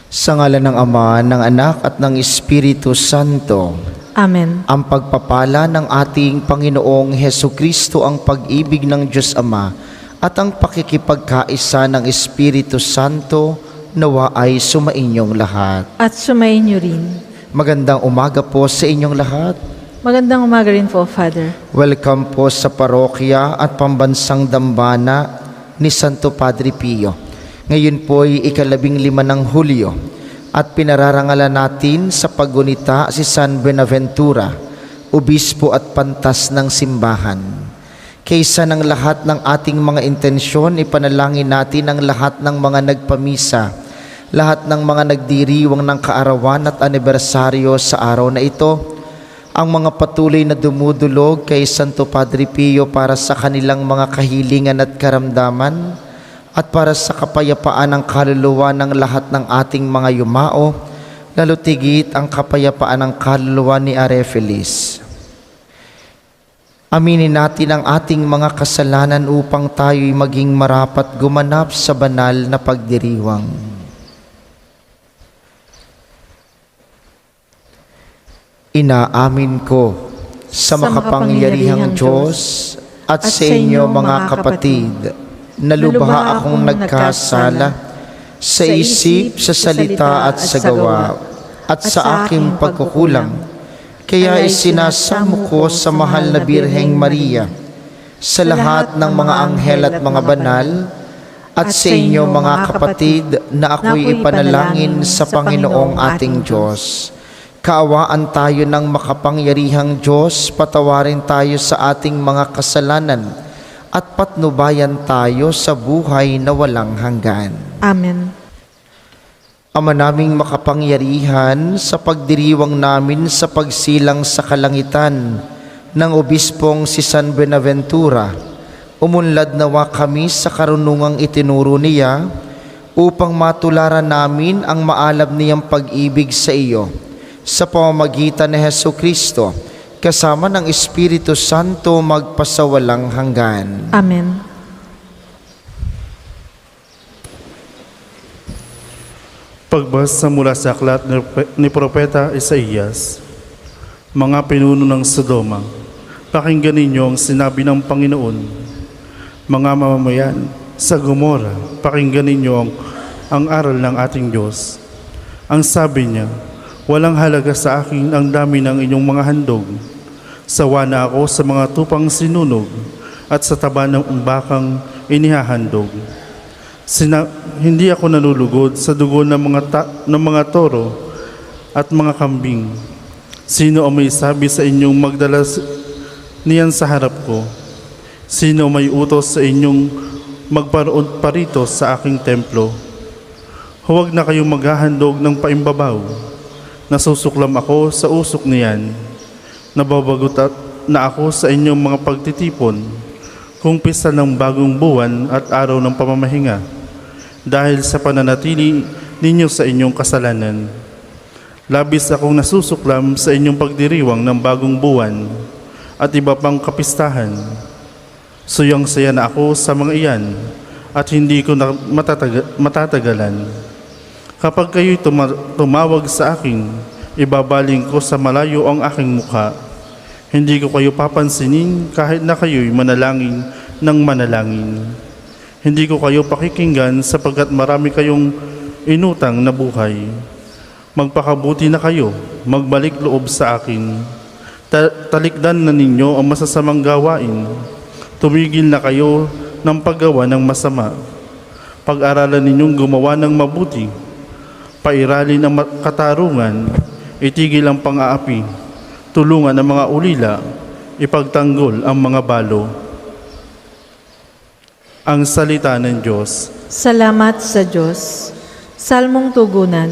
Sa ngalan ng Ama, ng Anak at ng Espiritu Santo. Amen. Ang pagpapala ng ating Panginoong Hesukristo, ang pag-ibig ng Diyos Ama at ang pakikipagkaisa ng Espiritu Santo nawa ay sumainyong lahat. At sumainyo rin. Magandang umaga po sa inyong lahat. Magandang umaga rin po, Father. Welcome po sa parokya at pambansang dambana ni Santo Padre Pio. Ngayon po ay 15 ng Hulyo at pinararangalan natin sa paggunita si San Buenaventura, obispo at pantas ng simbahan. Kaysa ng lahat ng ating mga intensyon, ipanalangin natin ang lahat ng mga nagpamisa, lahat ng mga nagdiriwang ng kaarawan at anibersaryo sa araw na ito, ang mga patuloy na dumudulog kay Santo Padre Pio para sa kanilang mga kahilingan at karamdaman, at para sa kapayapaan ng kaluluwa ng lahat ng ating mga yumao, lalo tigit ang kapayapaan ng kaluluwa ni Arefelis. Aminin natin ang ating mga kasalanan upang tayo'y maging marapat gumanap sa banal na pagdiriwang. Inaamin ko sa makapangyarihang Diyos at sa inyo mga kapatid, na lubha akong nagkasala sa isip, sa salita at sa gawa, at sa aking pagkukulang. Kaya isinasamo ko sa mahal na Birheng Maria, sa lahat ng mga anghel at mga banal, at sa inyo mga kapatid, na ako'y ipanalangin sa Panginoong ating Diyos. Kaawaan tayo ng makapangyarihang Diyos, patawarin tayo sa ating mga kasalanan, at patnubayan tayo sa buhay na walang hanggan. Amen. Ama naming makapangyarihan, sa pagdiriwang namin sa pagsilang sa kalangitan ng obispong si San Buenaventura, umunlad nawa kami sa karunungang itinuro niya upang matularan namin ang maalab niyang pag-ibig sa iyo sa pamamagitan ni Hesukristo, kasama ng Espiritu Santo magpasawalang hanggan. Amen. Pagbasa mula sa aklat ni Propeta Isaías. Mga pinuno ng Sodoma, pakinggan ninyo ang sinabi ng Panginoon. Mga mamamayan sa Gomora, pakinggan ninyo ang aral ng ating Diyos. Ang sabi niya, walang halaga sa akin ang dami ng inyong mga handog. Sawa na ako sa mga tupang sinunog at sa taba ng bakang inihahandog. Hindi ako nalulugod sa dugo ng mga toro at mga kambing. Sino ang may sabi sa inyong magdala niyan sa harap ko? Sino may utos sa inyong magparoon parito sa aking templo? Huwag na kayong maghahandog ng paimbabaw. Nasusuklam ako sa usok niyan. Nababagot na ako sa inyong mga pagtitipon, kung pista ng bagong buwan at araw ng pamamahinga, dahil sa pananatili ninyo sa inyong kasalanan. Labis akong nasusuklam sa inyong pagdiriwang ng bagong buwan at iba pang kapistahan. Suyang-saya na ako sa mga iyan at hindi ko na matatagalan. Kapag kayo'y tumawag sa akin, ibabaling ko sa malayo ang aking mukha. Hindi ko kayo papansinin kahit na kayo'y manalangin ng manalangin. Hindi ko kayo pakikinggan sapagkat marami kayong inutang na buhay. Magpakabuti na kayo, magbalik loob sa akin. Talikdan na ninyo ang masasamang gawain. Tumigil na kayo ng paggawa ng masama. Pag-aralan ninyong gumawa ng mabuti. Pairalin ang katarungan, itigil ang pang-aapi, tulungan ang mga ulila, ipagtanggol ang mga balo. Ang salita ng Diyos. Salamat sa Diyos. Salmong tugunan.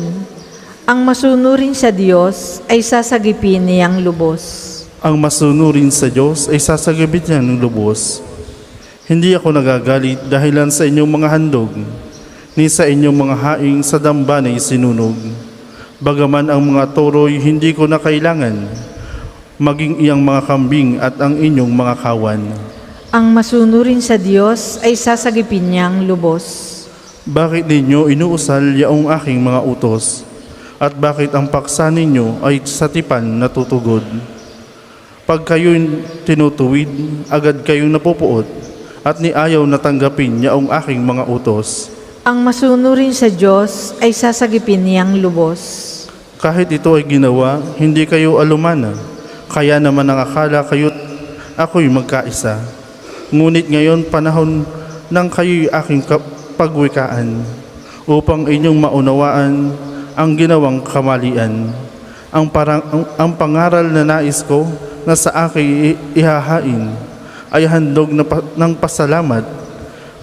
Ang masunurin sa Diyos ay sasagipin niyang lubos. Ang masunurin sa Diyos ay sasagipin niya ng lubos. Hindi ako nagagalit dahilan sa inyong mga handog, ni sa inyong mga haing sa dambanay sinunog. Bagaman ang mga toro'y hindi ko na kailangan, maging iyang mga kambing at ang inyong mga kawan. Ang masunurin sa Diyos ay sasagipin niyang lubos. Bakit ninyo inuusal yaong aking mga utos? At bakit ang paksa ninyo ay sa tipan natutugod? Pag kayo'y tinutuwid, agad kayong napupuot, at ni ayaw natanggapin yaong aking mga utos. Ang masunurin sa Diyos ay sasagipin niyang lubos. Kahit ito ay ginawa, hindi kayo alumana. Kaya naman ang akala kayo't ako'y magkaisa. Ngunit ngayon panahon nang kayo'y aking pagwikaan, upang inyong maunawaan ang ginawang kamalian. Ang pangaral na nais ko na sa akin ihahain ay handog ng pasalamat,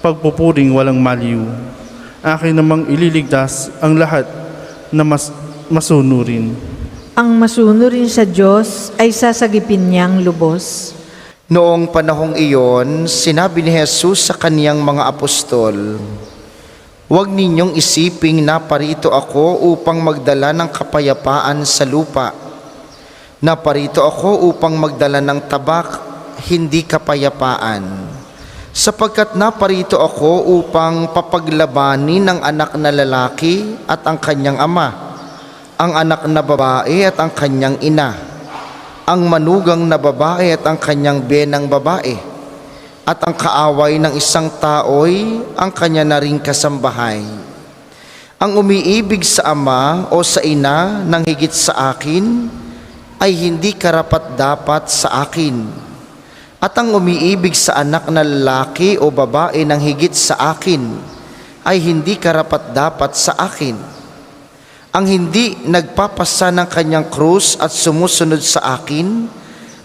pagpupuring walang maliw. Akin namang ililigtas ang lahat na masunurin. Ang masunurin sa Diyos ay sasagipin niyang lubos. Noong panahong iyon, sinabi ni Jesus sa kaniyang mga apostol, "Huwag ninyong isiping naparito ako upang magdala ng kapayapaan sa lupa. Naparito ako upang magdala ng tabak, hindi kapayapaan. Sapagkat naparito ako upang papaglabanin ang anak na lalaki at ang kanyang ama, ang anak na babae at ang kanyang ina, ang manugang na babae at ang kanyang biyenang babae, at ang kaaway ng isang tao'y ang kanya na ring kasambahay. Ang umiibig sa ama o sa ina ng higit sa akin ay hindi karapat-dapat sa akin. At ang umiibig sa anak na lalaki o babae ng higit sa akin ay hindi karapat-dapat sa akin. Ang hindi nagpapasa ng kanyang krus at sumusunod sa akin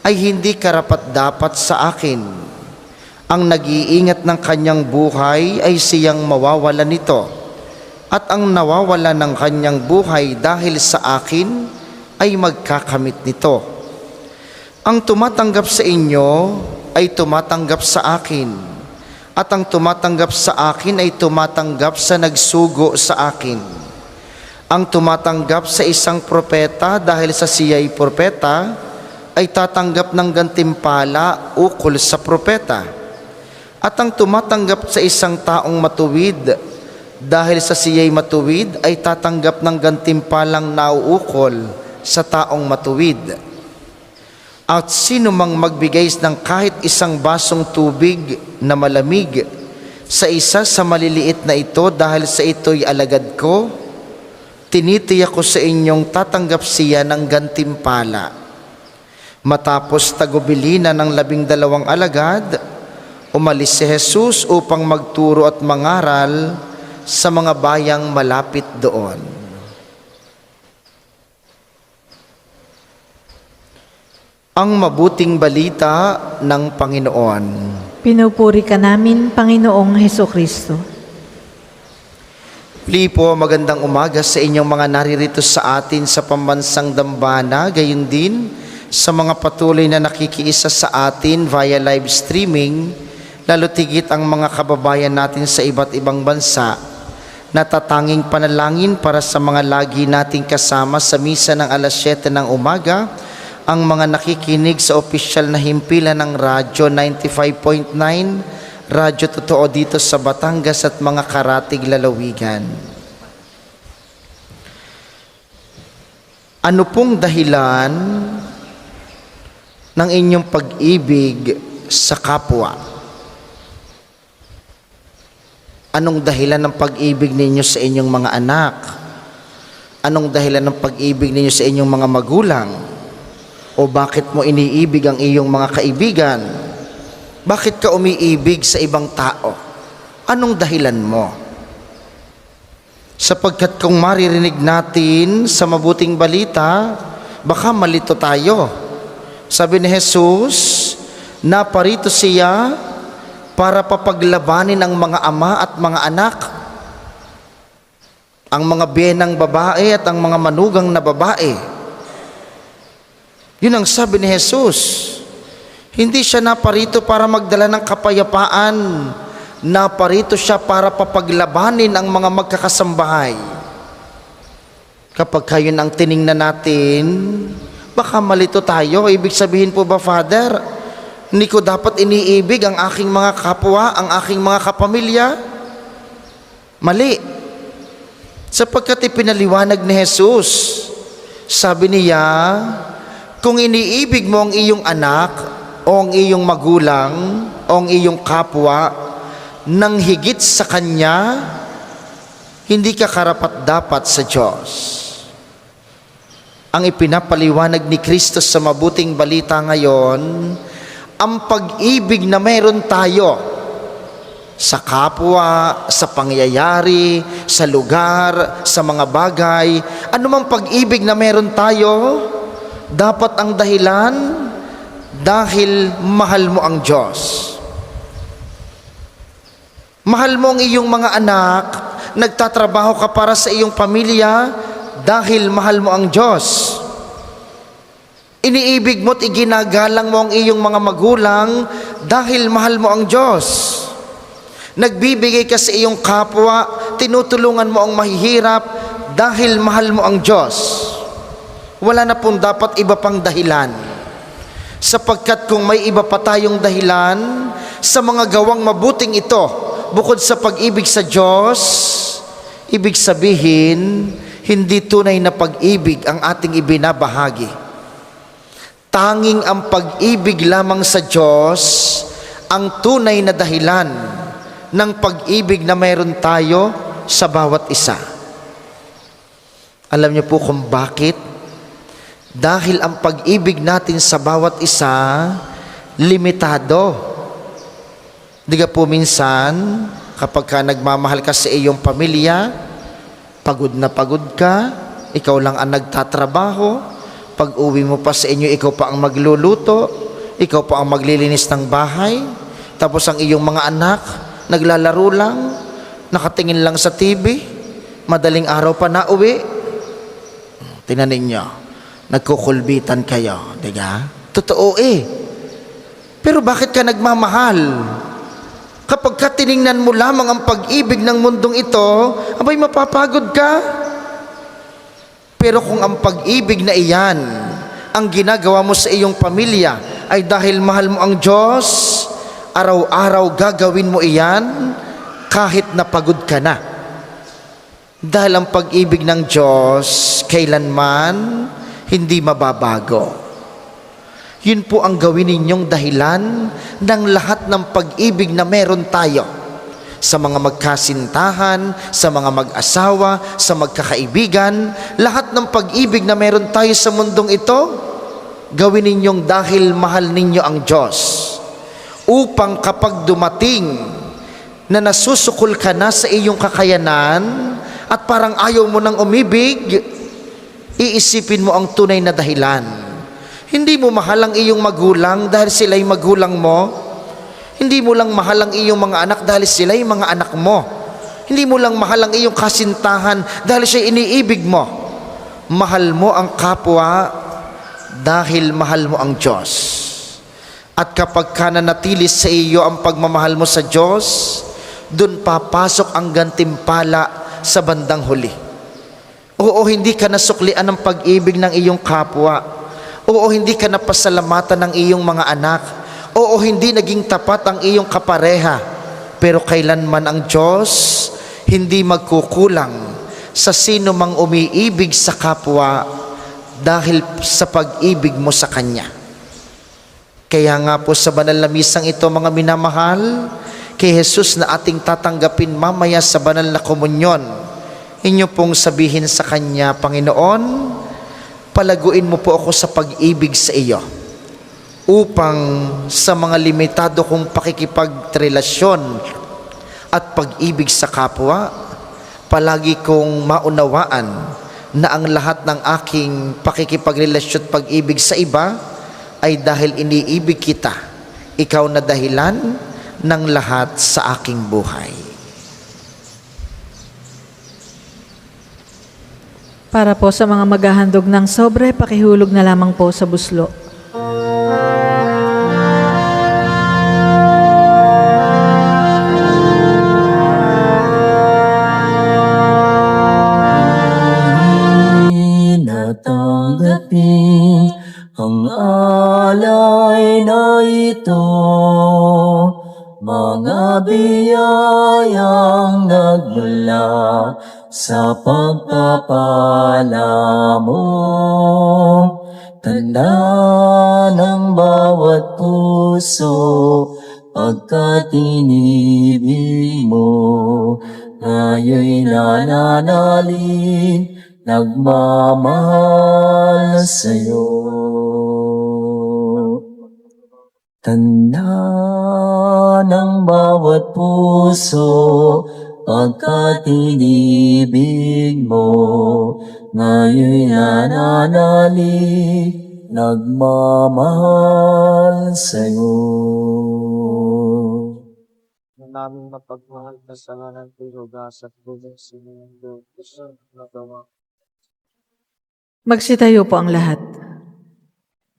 ay hindi karapat-dapat sa akin. Ang nag-iingat ng kanyang buhay ay siyang mawawala nito, at ang nawawala ng kanyang buhay dahil sa akin ay magkakamit nito. Ang tumatanggap sa inyo ay tumatanggap sa akin, at ang tumatanggap sa akin ay tumatanggap sa nagsugo sa akin. Ang tumatanggap sa isang propeta dahil sa siya'y propeta ay tatanggap ng gantimpala ukol sa propeta. At ang tumatanggap sa isang taong matuwid dahil sa siya'y matuwid ay tatanggap ng gantimpalang nauukol sa taong matuwid. At sino mang magbigay ng kahit isang basong tubig na malamig sa isa sa maliliit na ito dahil sa ito'y alagad ko, tinitiyak ko sa inyong tatanggap siya ng gantimpala. Matapos tagubilina ng 12 alagad, umalis si Jesus upang magturo at mangaral sa mga bayang malapit doon. Ang mabuting balita ng Panginoon. Pinupuri ka namin, Panginoong Hesukristo. Muli po, magandang umaga sa inyong mga naririto sa atin sa pambansang dambana, gayon din sa mga patuloy na nakikiisa sa atin via live streaming, lalo tigit ang mga kababayan natin sa iba't ibang bansa. Natatanging panalangin para sa mga lagi nating kasama sa misa ng alas 7 ng umaga, ang mga nakikinig sa opisyal na himpilan ng Radyo 95.9, Radyo Totoo dito sa Batangas at mga karatig lalawigan. Ano pong dahilan ng inyong pag-ibig sa kapwa? Anong dahilan ng pag-ibig ninyo sa inyong mga anak? Anong dahilan ng pag-ibig ninyo sa inyong mga magulang? O bakit mo iniibig ang iyong mga kaibigan? Bakit ka umiibig sa ibang tao? Anong dahilan mo? Sapagkat kung maririnig natin sa mabuting balita, baka malito tayo. Sabi ni Jesus, naparito siya para papaglabanin ang mga ama at mga anak, ang mga biyenang babae at ang mga manugang na babae. Yun ang sabi ni Jesus. Hindi siya naparito para magdala ng kapayapaan. Naparito siya para papaglabanin ang mga magkakasambahay. Kapag kayo ang tiningnan natin, baka malito tayo. Ibig sabihin po ba, Father, hindi ko dapat iniibig ang aking mga kapwa, ang aking mga kapamilya? Mali. Sapagkat ipinaliwanag ni Jesus, sabi niya, kung iniibig mo ang iyong anak o ang iyong magulang o ang iyong kapwa nang higit sa kanya, hindi ka karapat-dapat sa Diyos. Ang ipinapaliwanag ni Kristo sa mabuting balita ngayon, ang pag-ibig na meron tayo sa kapwa, sa pangyayari, sa lugar, sa mga bagay, anumang pag-ibig na meron tayo, dapat ang dahilan dahil mahal mo ang Diyos. Mahal mo ang iyong mga anak, nagtatrabaho ka para sa iyong pamilya dahil mahal mo ang Diyos. Iniibig mo at iginagalang mo ang iyong mga magulang dahil mahal mo ang Diyos. Nagbibigay ka sa iyong kapwa, tinutulungan mo ang mahihirap dahil mahal mo ang Diyos. Wala na pong dapat iba pang dahilan. Sapagkat kung may iba pa tayong dahilan sa mga gawang mabuting ito, bukod sa pag-ibig sa Diyos, ibig sabihin, hindi tunay na pag-ibig ang ating ibinabahagi. Tanging ang pag-ibig lamang sa Diyos ang tunay na dahilan ng pag-ibig na mayroon tayo sa bawat isa. Alam niyo po kung bakit? Dahil ang pag-ibig natin sa bawat isa, limitado. Di ka po minsan, kapag ka nagmamahal ka sa iyong pamilya, pagod na pagod ka, ikaw lang ang nagtatrabaho, pag uwi mo pa sa inyo, ikaw pa ang magluluto, ikaw pa ang maglilinis ng bahay, tapos ang iyong mga anak, naglalaro lang, nakatingin lang sa TV, madaling araw pa na uwi. Tingnan ninyo, nagkukulbitan kayo, diga? Totoo eh. Pero bakit ka nagmamahal? Kapag ka tiningnan mo lamang ang pag-ibig ng mundong ito, abay mapapagod ka. Pero kung ang pag-ibig na iyan, ang ginagawa mo sa iyong pamilya, ay dahil mahal mo ang Diyos, araw-araw gagawin mo iyan kahit napagod ka na. Dahil ang pag-ibig ng Diyos kailanman hindi mababago. Yun po ang gawin ninyong dahilan ng lahat ng pag-ibig na meron tayo sa mga magkasintahan, sa mga mag-asawa, sa magkakaibigan. Lahat ng pag-ibig na meron tayo sa mundong ito, gawin ninyong dahil mahal ninyo ang Diyos. Upang kapag dumating na nasusukol ka na sa iyong kakayanan at parang ayaw mo nang umibig, iisipin mo ang tunay na dahilan. Hindi mo mahal ang iyong magulang dahil sila'y magulang mo. Hindi mo lang mahal ang iyong mga anak dahil sila'y mga anak mo. Hindi mo lang mahal ang iyong kasintahan dahil siya'y iniibig mo. Mahal mo ang kapwa dahil mahal mo ang Diyos. At kapag ka nanatili sa iyo ang pagmamahal mo sa Diyos, dun papasok ang gantimpala sa bandang huli. Oo, hindi ka nasuklian ng pag-ibig ng iyong kapwa. Oo, hindi ka napasalamatan ng iyong mga anak. Oo, hindi naging tapat ang iyong kapareha. Pero kailanman ang Diyos hindi magkukulang sa sino mang umiibig sa kapwa dahil sa pag-ibig mo sa Kanya. Kaya nga po sa banal na misang ito, mga minamahal, kay Jesus na ating tatanggapin mamaya sa banal na komunyon, inyo pong sabihin sa Kanya, Panginoon, palaguin mo po ako sa pag-ibig sa iyo upang sa mga limitado kong pakikipagrelasyon at pag-ibig sa kapwa, palagi kong maunawaan na ang lahat ng aking pakikipagrelasyon at pag-ibig sa iba ay dahil iniibig kita, ikaw na dahilan ng lahat sa aking buhay. Para po sa mga maghahandog ng sobre, pakihulog na lamang po sa buslo. Natanggapin ang alay na ito, mga biyayang nagmula sa pagpapala mo. Tanda ng bawat puso pagkat inibig mo. Ngayon'y nananalig, nagmamahal sa'yo. Tanda ng bawat puso pagkat inibig mo. Ngayon'y nananalig, nagmamahal sa'yo. Naming mapagmahal na sa ngalan ng Diyos at buong sinundo sa nagawa. Magsitayo po ang lahat.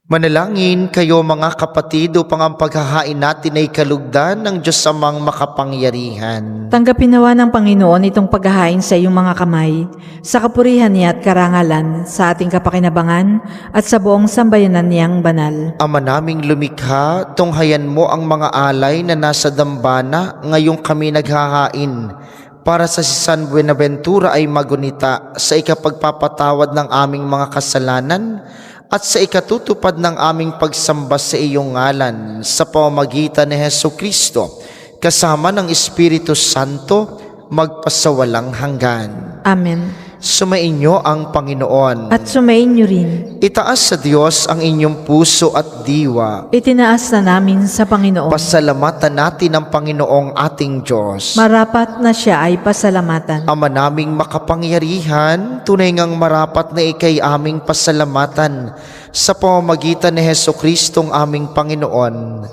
Manalangin kayo mga kapatid upang ang paghahain natin ay kalugdan ng Diyos Amang makapangyarihan. Tanggapin nawa ng Panginoon itong paghahain sa iyong mga kamay, sa kapurihan niya at karangalan, sa ating kapakinabangan at sa buong sambayanan niyang banal. Ama naming lumikha, tunghayan mo ang mga alay na nasa dambana ngayong kami naghahain para sa si San Buenaventura ay magunita sa ikapagpapatawad ng aming mga kasalanan at sa ikatutupad ng aming pagsamba sa iyong ngalan sa pamamagitan ni Hesukristo kasama ng Espiritu Santo magpasawalang hanggan. Amen. Sumainyo ang Panginoon. At sumain niyo rin. Itaas sa Diyos ang inyong puso at diwa. Itinaas na namin sa Panginoon. Pasalamatan natin ang Panginoong ating Diyos. Marapat na siya ay pasalamatan. Ama naming makapangyarihan, tunay ngang marapat na ikay aming pasalamatan sa pamamagitan ni Hesukristong aming Panginoon.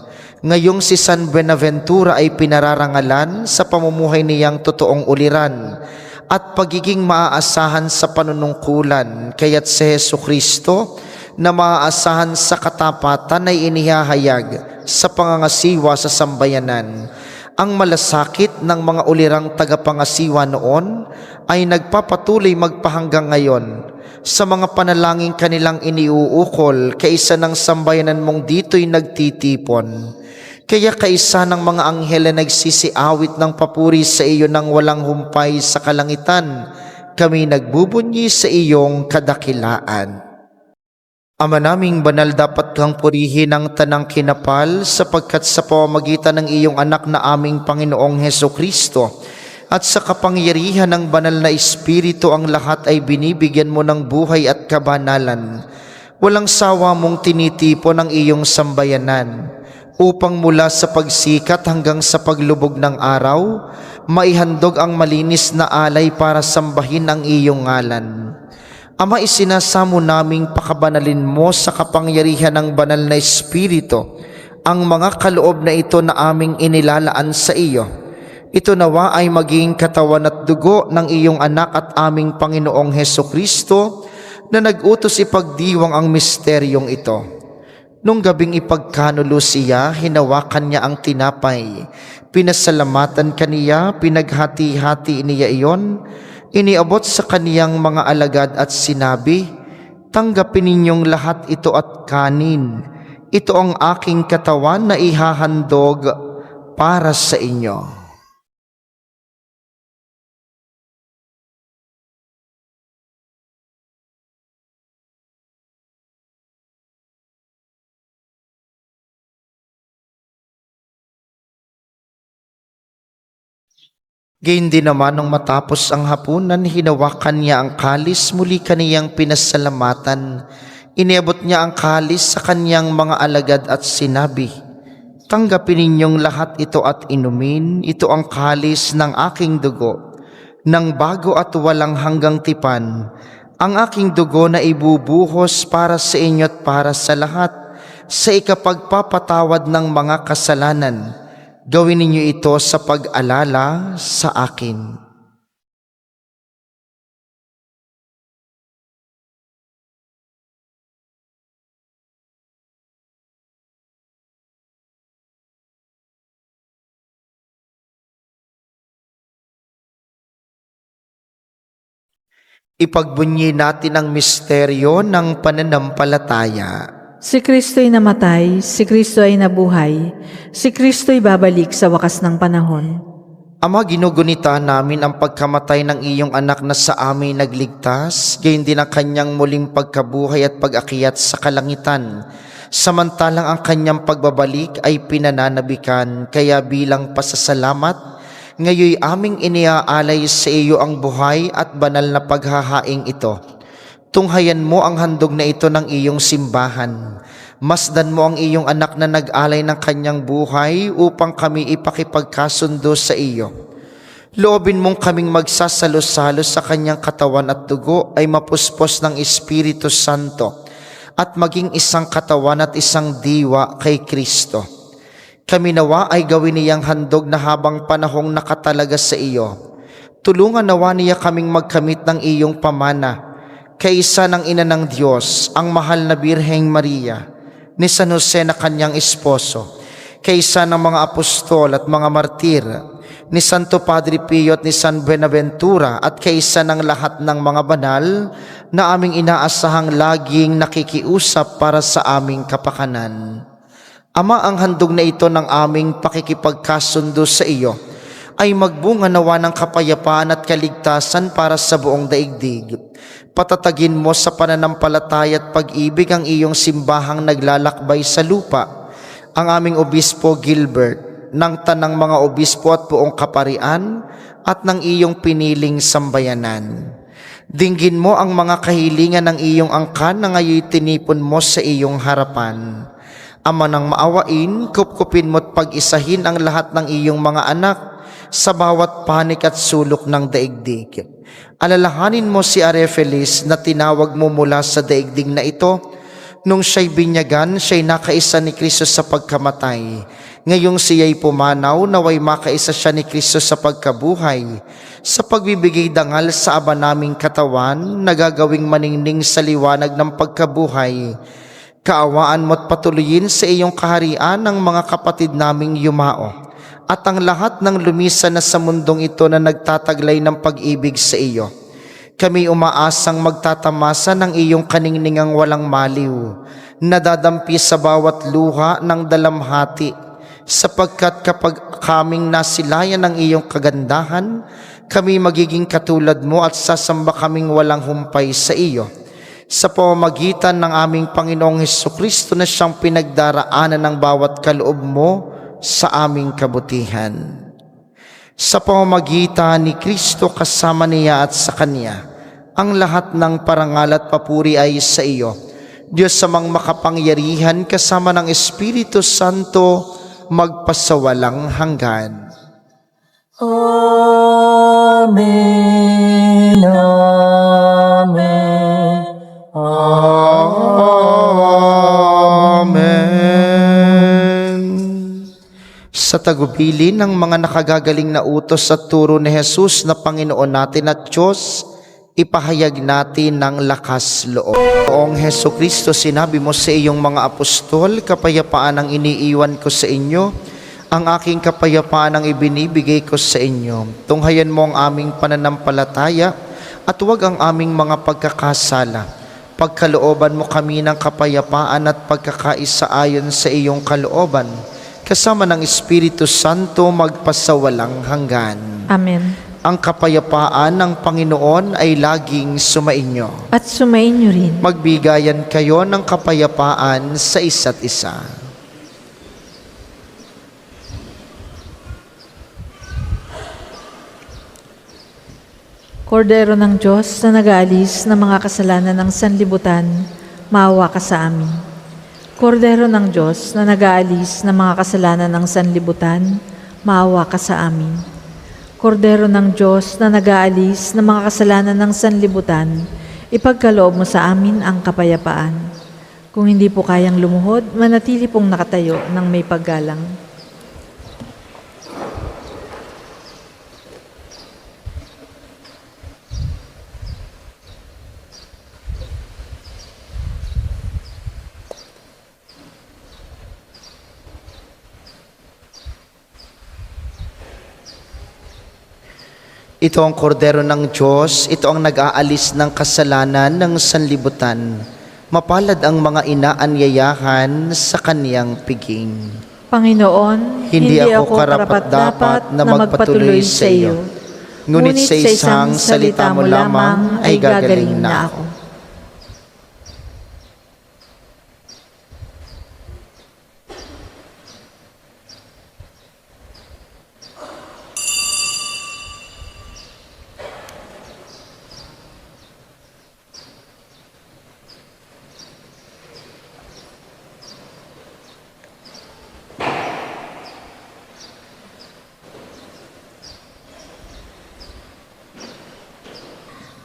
Ngayong si San Buenaventura ay pinararangalan sa pamumuhay niyang totoong uliran at pagiging maaasahan sa panunungkulan, kaya't si Hesukristo na maaasahan sa katapatan ay inihahayag sa pangangasiwa sa sambayanan. Ang malasakit ng mga ulirang tagapangasiwa noon ay nagpapatuloy magpahanggang ngayon sa mga panalangin kanilang iniuukol kaisa ng sambayanan mong dito'y nagtitipon. Kaya kaisa ng mga anghel na nagsisiawit ng papuri sa iyo nang walang humpay sa kalangitan, kami nagbubunyi sa iyong kadakilaan. Ama naming banal, dapat kang purihin ang tanang kinapal sapagkat sa pamamagitan ng iyong anak na aming Panginoong Hesukristo at sa kapangyarihan ng banal na Espiritu ang lahat ay binibigyan mo ng buhay at kabanalan. Walang sawa mong tinitipon ang iyong sambayanan upang mula sa pagsikat hanggang sa paglubog ng araw, maihandog ang malinis na alay para sambahin ang iyong ngalan. Ama, isinasamo naming pakabanalin mo sa kapangyarihan ng banal na Espiritu ang mga kaloob na ito na aming inilalaan sa iyo. Ito nawa ay maging katawan at dugo ng iyong anak at aming Panginoong Hesukristo na nag-utos ipagdiwang ang misteryong ito. Nung gabing ipagkanulo siya, hinawakan niya ang tinapay. Pinasalamatan kaniya, pinaghati-hati niya iyon, iniabot sa kaniyang mga alagad at sinabi, "Tanggapin ninyong lahat ito at kanin. Ito ang aking katawan na ihahandog para sa inyo." Gayon din naman nung matapos ang hapunan, hinawakan niya ang kalis, muli kaniyang pinasalamatan. Iniabot niya ang kalis sa kaniyang mga alagad at sinabi, "Tanggapin ninyong lahat ito at inumin. Ito ang kalis ng aking dugo, ng bago at walang hanggang tipan. Ang aking dugo na ibubuhos para sa inyo at para sa lahat, sa ikapagpapatawad ng mga kasalanan. Gawin ninyo ito sa pag-alala sa akin." Ipagbunyi natin ang misteryo ng pananampalataya. Si Kristo'y namatay, si Kristo ay nabuhay, si Kristo'y babalik sa wakas ng panahon. Ama, ginugunita namin ang pagkamatay ng iyong anak na sa amin nagligtas, gayon din ang kanyang muling pagkabuhay at pag-akyat sa kalangitan. Samantalang ang kanyang pagbabalik ay pinananabikan, kaya bilang pasasalamat, ngayoy aming iniaalay sa iyo ang buhay at banal na paghahaing ito. Tunghayan mo ang handog na ito ng iyong simbahan. Masdan mo ang iyong anak na nag-alay ng kanyang buhay upang kami ipakipagkasundo sa iyo. Loobin mong kaming magsasalo-salo sa kanyang katawan at dugo ay mapuspos ng Espiritu Santo at maging isang katawan at isang diwa kay Kristo. Kami nawa ay gawin niyang handog na habang panahong nakatalaga sa iyo. Tulungan nawa niya kaming magkamit ng iyong pamana, kaisa ng Ina ng Diyos, ang mahal na Birheng Maria, ni San Jose na kanyang esposo, kaysa ng mga apostol at mga martir, ni Santo Padre Pio at ni San Buenaventura, at kaysa ng lahat ng mga banal na aming inaasahang laging nakikiusap para sa aming kapakanan. Ama, ang handog na ito ng aming pakikipagkasundo sa iyo ay magbunga nawa ng kapayapaan at kaligtasan para sa buong daigdig. Patatagin mo sa pananampalataya at pag-ibig ang iyong simbahang naglalakbay sa lupa, ang aming Obispo Gilbert, ng tanang mga obispo at buong kaparian, at ng iyong piniling sambayanan. Dinggin mo ang mga kahilingan ng iyong angkan na ngayon tinipon mo sa iyong harapan. Ama ng maawain, kupkupin mo't pag-isahin ang lahat ng iyong mga anak sa bawat panik at sulok ng daigdig. Alalahanin mo si Arefelis na tinawag mo mula sa daigdig na ito. Nung siya'y binyagan, siya'y nakaisa ni Kristo sa pagkamatay. Ngayong siya'y pumanaw, naway makaisa siya ni Kristo sa pagkabuhay. Sa pagbibigay dangal sa aba naming katawan, nagagawing maningning sa liwanag ng pagkabuhay. Kaawaan mo't patuloyin sa iyong kaharian ng mga kapatid naming yumao, at ang lahat ng lumisan na sa mundong ito na nagtataglay ng pag-ibig sa iyo. Kami umaasang magtatamasa ng iyong kaningningang walang maliw, nadadampi sa bawat luha ng dalamhati, sapagkat kapag kaming nasilayan ng iyong kagandahan, kami magiging katulad mo at sasamba kaming walang humpay sa iyo. Sa pamamagitan ng aming Panginoong Hesukristo na siyang pinagdaraanan ng bawat kaloob mo sa aming kabutihan. Sa pamamagitan ni Kristo kasama niya at sa Kanya, ang lahat ng parangal at papuri ay sa iyo, Diyos samang makapangyarihan kasama ng Espiritu Santo, magpasawalang hanggan. Amen. Amen. Amen. Sa tagubilin ng mga nakagagaling na utos at turo ni Jesus na Panginoon natin at Diyos, ipahayag natin ng lakas loob. Noong Hesukristo, sinabi mo sa iyong mga apostol, kapayapaan ang iniiwan ko sa inyo, ang aking kapayapaan ang ibinibigay ko sa inyo. Tunghayan mo ang aming pananampalataya at huwag ang aming mga pagkakasala. Pagkalooban mo kami ng kapayapaan at pagkakaisa ayon sa iyong kalooban, kasama ng Espiritu Santo, magpasawalang hanggan. Amen. Ang kapayapaan ng Panginoon ay laging sumainyo. At sumainyo rin. Magbigayan kayo ng kapayapaan sa isa't isa. Kordero ng Diyos na nag-aalis ng mga kasalanan ng sanlibutan, maawa ka sa amin. Kordero ng Diyos na nag-aalis ng mga kasalanan ng sanlibutan, maawa ka sa amin. Kordero ng Diyos na nag-aalis ng mga kasalanan ng sanlibutan, ipagkaloob mo sa amin ang kapayapaan. Kung hindi po kayang lumuhod, manatili pong nakatayo ng may paggalang. Ito ang kordero ng Diyos, ito ang nag-aalis ng kasalanan ng sanlibutan. Mapalad ang mga inaanyayahan sa kaniyang piging. Panginoon, Hindi ako karapat-dapat na magpatuloy sa iyo. Ngunit sa isang salita mo lamang ay gagaling na ako.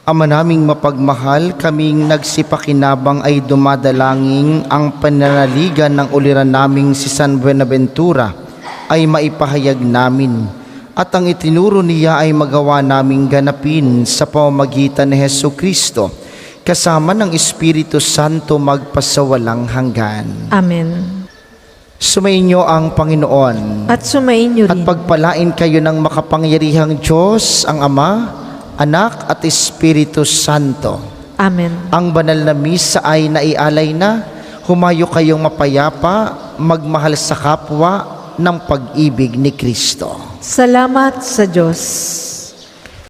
Ama naming mapagmahal, kaming nagsipakinabang ay dumadalangin ang pananaligan ng uliran naming si San Buenaventura ay maipahayag namin at ang itinuro niya ay magawa naming ganapin sa pamamagitan ni Hesukristo kasama ng Espiritu Santo magpasawalang hanggan. Amen. Sumainyo ang Panginoon At sumainyo at rin. pagpalain kayo ng makapangyarihang Diyos, ang Ama, Anak at Espiritu Santo. Amen. Ang banal na misa ay naialay na. Humayo kayong mapayapa, magmahal sa kapwa ng pag-ibig ni Kristo. Salamat sa Diyos.